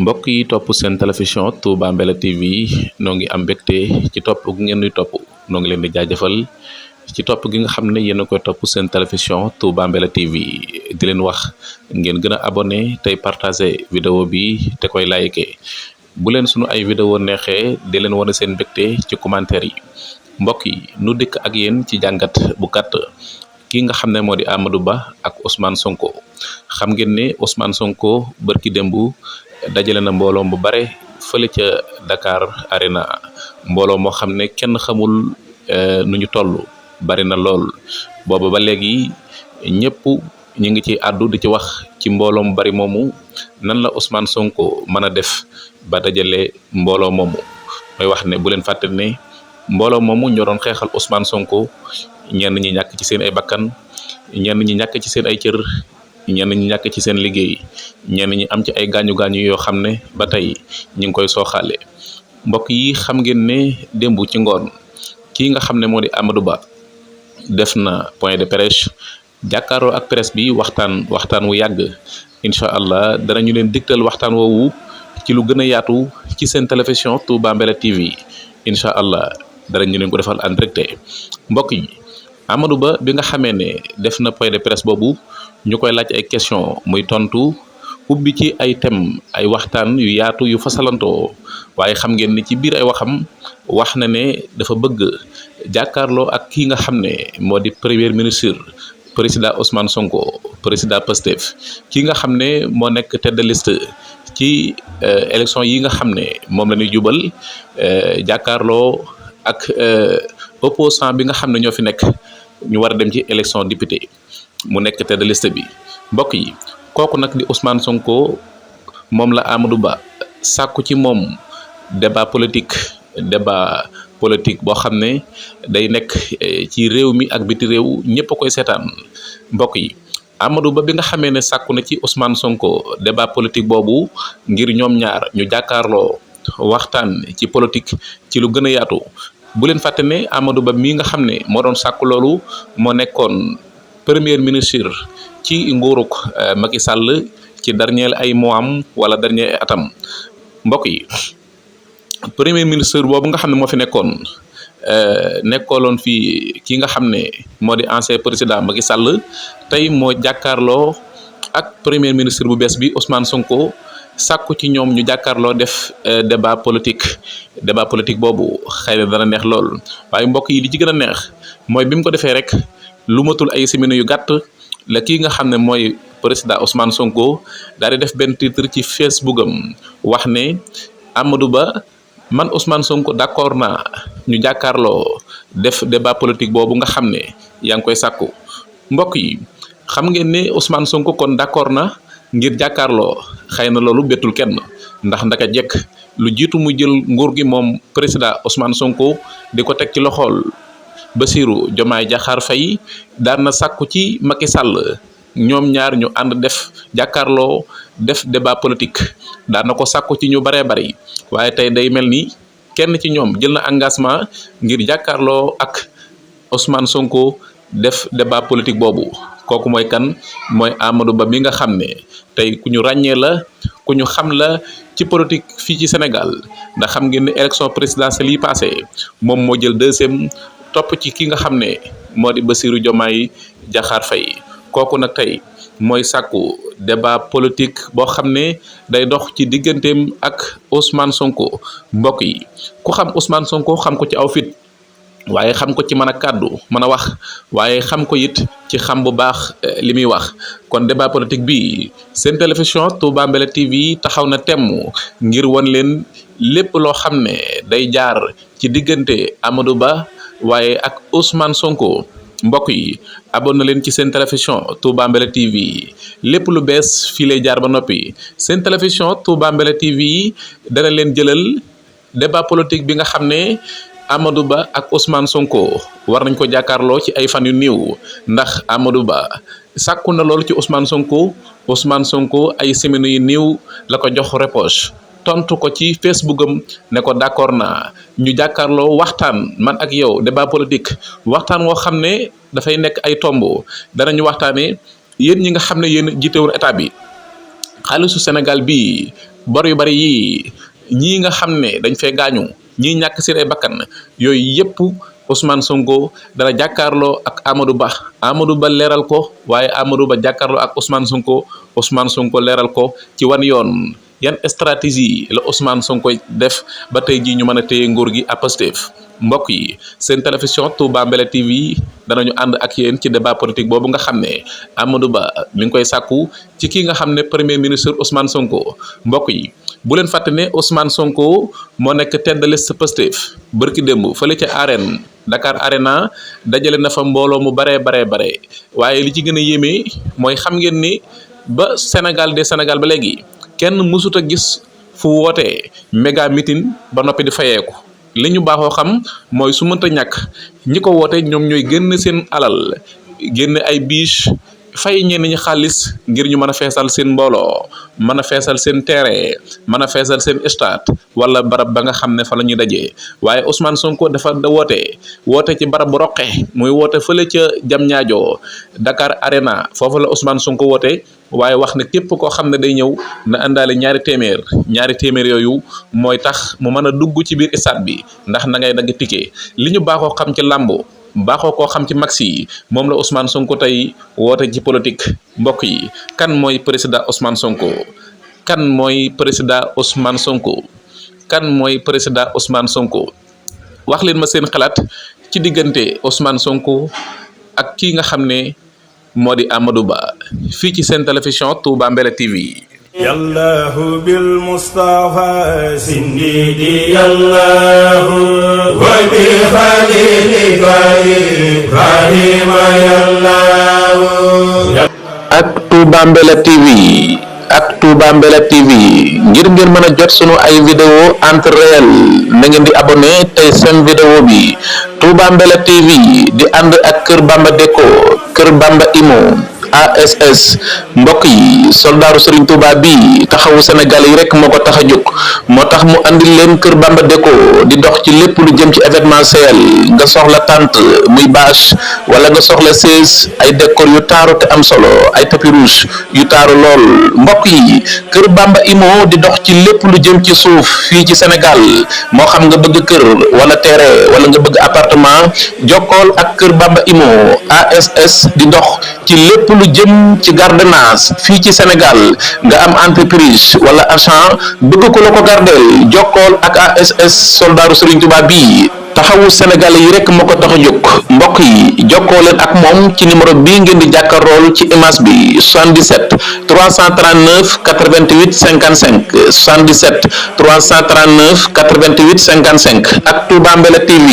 mbokk yi topp seen télévision Touba Mbella TV noo ngi am mbégte ci topp gi ngeen di topp noo ngi leen di jaajëfal ci topp gi nga xam ne yéen a koy topp seen télévision Touba Mbella TV di leen wax ngeen gën a abonné tey partagé vidéo bi te koy like bu leen sunu ay vidéo neexee di leen wane seen mbégte ci commentaire yi mbokk yi nu dikk ak yéen ci jàngat bu gàtt ki nga xam ne moo di Amadou Ba ak Ousmane Sonko xam ngeen ne Ousmane Sonko bërki démb dajale na mbooloo bu bare fële ca Dakar Arena mbooloo moo xam ne kenn xamul nu ñu toll bari na lool booba ba léegi ñëpp ñu ngi ci àddu di ci wax ci mbooloo mu bari moomu nan la Ousmane Sonko mën a def ba dajale mbooloo moomu mooy wax ne bu leen fàtte ne mbooloo moomu ñoo doon xeexal Ousmane Sonko ñenn ñi ñàkk ci seen ay bakkan ñenn ñi ñàkk ci seen ay cër ñenn ñi ñàkk ci seen liggéey ñenn ñi am ci ay gaañu gaañu yoo xam ne ba tey ñu ngi koy sooxaale mbokk yi xam ngeen ne démb ci ngoon kii nga xam ne moo di Amadou Ba def na point de presse jàkkaaroo ak presse bi waxtaan wu yàgg incha allah danañu leen digtal waxtaan woowu ci lu gën a yaatu ci seen télévision Touba Mbella TV incha allah danañu leen ko defal en direct mbokk yi Amadou Ba bi nga xamee ne def na point de presse boobu ñu koy laaj ay question muy tontu ubbi ci ay thème ay waxtaan yu yaatu yu fasalantoo waaye xam ngeen ni ci biir ay waxam wax na ne dafa bëgg jàkkaarloo ak kii nga xam ne moo di premier ministre président Ousmane Sonko président Pastef kii nga xam ne moo nekk tête de liste ci élection yi nga xam ne moom la ñuy jubal jàkkaarloo ak opposant bi nga xam ne ñoo fi nekk ñu war a dem ci élection député mu nekk tête de liste bi mbokk yi kooku nag di Ousmane Sonko moom la Amadou Ba sàkku ci moom débat politique boo xam ne day nekk ci réew mi ak biti réew ñëpp a koy seetaan mbokk yi Amadou Ba bi nga xamee ne sàkku na ci Ousmane Sonko débat politique boobu ngir ñoom ñaar ñu jàkkaarloo waxtaan ci politique ci lu gën a yaatu bu leen fàtte ne Amadou Ba mii nga xam ne moo doon sàkku loolu moo nekkoon premier ministre ci nguuruk Macky Sall ci dernier ay mois am wala dernier atam mbokk yi premier ministre boobu nga xam ne moo fi nekkooloon fii ki nga xam ne moo di ancien président Macky Sall tey moo jàkkaarloo ak premier ministre bu bees bi Ousmane Sonko sàkku ci ñoom ñu jàkkaarloo def débat politique boobu xëy na dana neex lool waaye mbokk yi li ci gën a neex mooy bi mu ko defee rek lu matul ay semaines yu gàtt la kii nga xam ne mooy président Ousmane Sonko daal di def benn titre ci Facebook am wax ne Amadou Ba man Ousmane Sonko d'accord naa ñu jàkkaarloo def débat politique boobu nga xam ne yaa ngi koy sàkku mbokk yi xam ngeen ne Ousmane Sonko kon d'accord na ngir jàkkaarloo xëy na loolu bettul kenn ndax ndaka jekk lu jiitu mu jël nguur gi moom président Ousmane Sonko di ko teg ci loxool Bassirou Diomaye Diakhar Faye daan na sàkku ci Macky Sall ñoom ñaar ñu ànd def jàkkaarloo def débat politique daan na ko sàkku ci ñu baree bari waaye tey day mel ni kenn ci ñoom jël na engagement ngir jàkkaarloo ak Ousmane Sonko def débat politique boobu kooku mooy kan mooy Amadou Ba mi nga xam ne tey ku ñu ràññee la ku ñu xam la ci politique fii ci Sénégal ndax xam ngeen ne élection présidentielle yi passé moom moo jël deuxième topp ci ki nga xam ne moo di Bassirou Diomaye Diakhar Faye kooku nag tey mooy sàkku débat politique boo xam ne day dox ci digganteem ak Ousmane Sonko mbokk yi ku xam Ousmane Sonko xam ko ci aw fit waaye xam ko ci mën a kàddu mën a wax waaye xam ko it ci xam bu baax li muy wax kon débat politique bi seen télévision Touba Mbella TV taxaw na temm ngir won leen lépp loo xam ne day jaar ci diggante Amadou Ba waaye ak Ousmane Sonko mbokk yi abonné leen ci seen télévision Touba Mbella TV lépp lu bees fii lay jaar ba noppi seen télévision Touba Mbella TV dana leen jëlal débat politique bi nga xam ne Amadou Ba ak Ousmane Sonko war nañ ko jàkkaarloo ci ay fan yu néew ndax Amadou Ba sàkku na loolu ci Ousmane Sonko ay semaines yu néew la ko jox réponse tontu ko ci Facebook am ne ko d'accord naa ñu jàkkaarloo waxtaan man ak yow débat politique waxtaan woo xam ne dafay nekk ay tomb danañu waxtaanee yéen ñi nga xam ne yéen jiite woon état bi xaalisu Sénégal bii bor yu bari yii ñii nga xam ne dañ fee gaañu ñii ñàkk seen ay bakkan yooyu yépp Ousmane Sonko dana jàkkaarloo ak Amadou Ba leeral ko waaye Amadou Ba jàkkaarloo ak Ousmane Sonko leeral ko ci wan yoon yan stratégie la Ousmane Sonko def ba tey jii ñu mën a téye nguur gi à Pastef mbokk yi seen télévision Touba Mbella TV danañu ànd ak yéen ci débat politique boobu nga xam ne Amadou Ba mi ngi koy sàkku ci kii nga xam ne premier ministre Ousmane Sonko mbokk yi bu leen fàtte ne Ousmane Sonko moo nekk tête de liste Pastef bërki démb fële ca arène Dakar Arena dajale na fa mbooloo mu bare waaye li ci gën a yéeme mooy xam ngeen ni ba Sénégal ba léegi kenn mësut a gis fu wootee méga meeting ba noppi di fayeeku li ñu baaxoo xam mooy su mënta ñàkk ñi ko woote ñoom ñooy génn seen alal génn ay biche fay ñenn ñi xaalis ngir ñu mën a feesal seen mbooloo mën a feesal seen terrain mën a feesal seen stade wala barab ba nga xam ne fa la ñuy dajee waaye Ousmane Sonko dafa woote ci barab bu roqe muy woote fële ca Diamniadio Dakar Arena foofu la Ousmane Sonko woote waaye wax ne képp koo xam ne day ñëw na àndaale ñaari téeméer yooyu mooy tax mu mën a dugg ci biir stade bi ndax na ngay dagg ticket li ñu baaxoo xam ci làmb baaxoo koo xam ci max yi moom la Ousmane Sonko tey woote ci politique mbokk yi kan mooy président Ousmane Sonko kan mooy président Ousmane Sonko kan mooy président Ousmane Sonko wax leen ma seen xalaat ci diggante Ousmane Sonko ak kii nga xam ne moo di Amadou Ba fii ci seen télévision Touba Mbella TV. yallahu bil mustafa sindidi yallahu wa bi khalilika ibrahima yallahu ak Touba Mbella TV ngir ngeen mën a jot sunu ay vidéo en temps réel na ngeen di abonné tey seen vidéo bi Touba Mbella TV di ànd ak Kër Bamba Déco Kër Bamba Imo ASS mbokk yi soldaaru Serigne Touba bi taxawu Sénégal yi rek moo ko tax a jóg moo tax mu andil leen Kër Bamba Déco di dox ci lépp lu jëm ci événementiel nga soxla tente muy bâche wala nga soxla chaise ay décor yu taaru te am solo ay tapis rouge yu taaru lool mbokk yi Kër Bamba Imo di dox ci lépp lu jëm ci suuf fii ci Sénégal moo xam nga bëgg kër wala terrain wala nga bëgg appartement jokkool ak Kër Bamba Imo ASS di dox ci lépp lu jëm ci gardiennage fii ci Sénégal nga am entreprise wala agent bëgg ko la ko gardeel jokkool ak ASS soldaaru Serigne Touba bi taxawu Sénégal yi rek moo ko tax a jóg mbokk yi jokkoo leen ak moom ci numéro bii ngeen di jàkkaarlool ci image bi 77 339 88 55 77 339 88 55 ak Touba Mbella TV.